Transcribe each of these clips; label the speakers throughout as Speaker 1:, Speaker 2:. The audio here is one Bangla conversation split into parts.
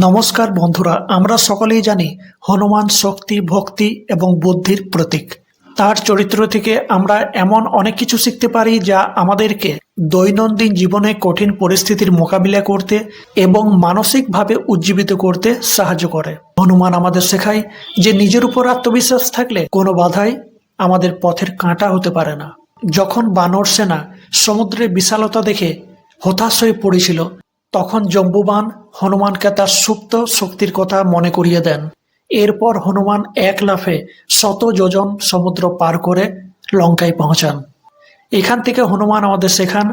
Speaker 1: নমস্কার বন্ধুরা, আমরা সকলেই জানি হনুমান শক্তি, ভক্তি এবং বুদ্ধির প্রতীক। তার চরিত্র থেকে আমরা এমন অনেক কিছু শিখতে পারি যা আমাদেরকে দৈনন্দিন জীবনে কঠিন পরিস্থিতির মোকাবিলা করতে এবং মানসিকভাবে উজ্জীবিত করতে সাহায্য করে। হনুমান আমাদের শেখায় যে নিজের উপর আত্মবিশ্বাস থাকলে কোনো বাধাই আমাদের পথের কাঁটা হতে পারে না। যখন বানর সেনা সমুদ্রের বিশালতা দেখে হতাশ হয়ে পড়েছিল, তখন জম্বুবান হনুমানকে তার সুপ্ত শক্তির কথা মনে করিয়ে দেন। এরপর হনুমান এক লাফে শত যোজন সমুদ্র পার করে লঙ্কায় পৌঁছান। এখান থেকে হনুমান আমাদের শেখান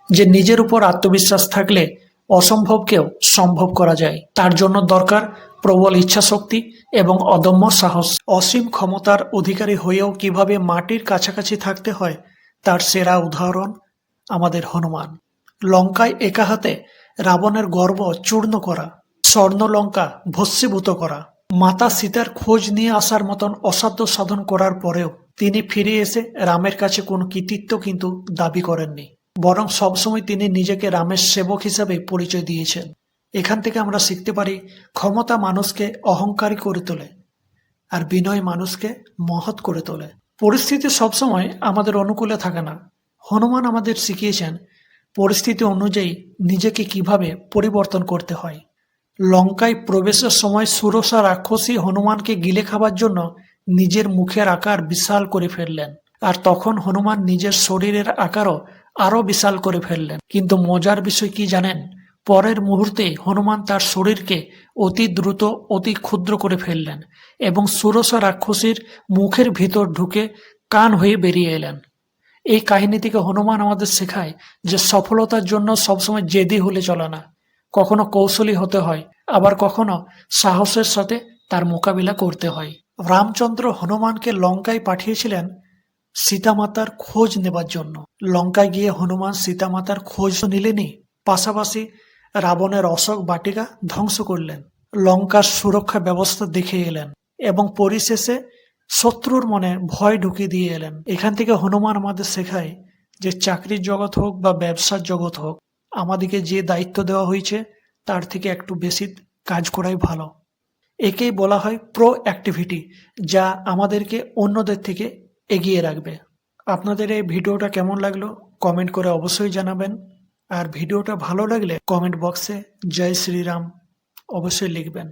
Speaker 1: যে নিজের উপর আত্মবিশ্বাস থাকলে অসম্ভবকেও সম্ভব করা যায়। তার জন্য দরকার প্রবল ইচ্ছাশক্তি এবং অদম্য সাহস। অসীম ক্ষমতার অধিকারী হয়েও কিভাবে মাটির কাছাকাছি থাকতে হয় তার সেরা উদাহরণ আমাদের হনুমান। লঙ্কায় একা হাতে রাবণের গর্ব চূর্ণ করা, স্বর্ণলঙ্কা ভস্মীভূত করা, মাতা সীতার খোঁজ নিয়ে আসার মতন অসাধ্য সাধন করার পরেও তিনি ফিরে এসে রামের কাছে কোনো কৃতিত্ব কিন্তু দাবি করেননি, বরং সবসময় তিনি নিজেকে রামের সেবক হিসেবে পরিচয় দিয়েছেন। এখান থেকে আমরা শিখতে পারি ক্ষমতা মানুষকে অহংকারী করে তোলে আর বিনয় মানুষকে মহৎ করে তোলে। পরিস্থিতি সবসময় আমাদের অনুকূলে থাকে না। হনুমান আমাদের শিখিয়েছেন পরিস্থিতি অনুযায়ী নিজেকে কিভাবে পরিবর্তন করতে হয়। লঙ্কায় প্রবেশের সময় সুরসা রাক্ষসী হনুমানকে গিলে খাবার জন্য নিজের মুখের আকার বিশাল করে ফেললেন, আর তখন হনুমান নিজের শরীরের আকারও আরো বিশাল করে ফেললেন। কিন্তু মজার বিষয় কি জানেন? পরের মুহূর্তে হনুমান তার শরীরকে অতি দ্রুত অতি ক্ষুদ্র করে ফেললেন এবং সুরসা রাক্ষসীর মুখের ভিতর ঢুকে কান হয়ে বেরিয়ে এলেন। এই কাহিনী থেকে হনুমান আমাদের শেখায় যে সফলতার জন্য সবসময় জেদি হলে চলে না, কখনো কৌশলী হতে হয়, আবার কখনো সাহসের সাথে তার মোকাবিলা করতে হয়। রামচন্দ্র হনুমানকে লঙ্কায় পাঠিয়েছিলেন সীতামাতার খোঁজ নেবার জন্য। লঙ্কায় গিয়ে হনুমান সীতামাতার খোঁজ নিলেনই, পাশাপাশি রাবণের অশোক বাটিকা ধ্বংস করলেন, লঙ্কার সুরক্ষা ব্যবস্থা দেখে এলেন এবং পরিশেষে শত্রুর মনে ভয় ঢুকিয়ে দিয়ে এলেন। এখান থেকে হনুমান আমাদের শেখায় যে চাকরির জগৎ হোক বা ব্যবসার জগৎ হোক, আমাদেরকে যে দায়িত্ব দেওয়া হয়েছে তার থেকে একটু বেশি কাজ করাই ভালো। একেই বলা হয় প্রো অ্যাক্টিভিটি, যা আমাদেরকে অন্যদের থেকে এগিয়ে রাখবে। আপনাদের এই ভিডিওটা কেমন লাগলো কমেন্ট করে অবশ্যই জানাবেন, আর ভিডিওটা ভালো লাগলে কমেন্ট বক্সে জয় শ্রীরাম অবশ্যই লিখবেন।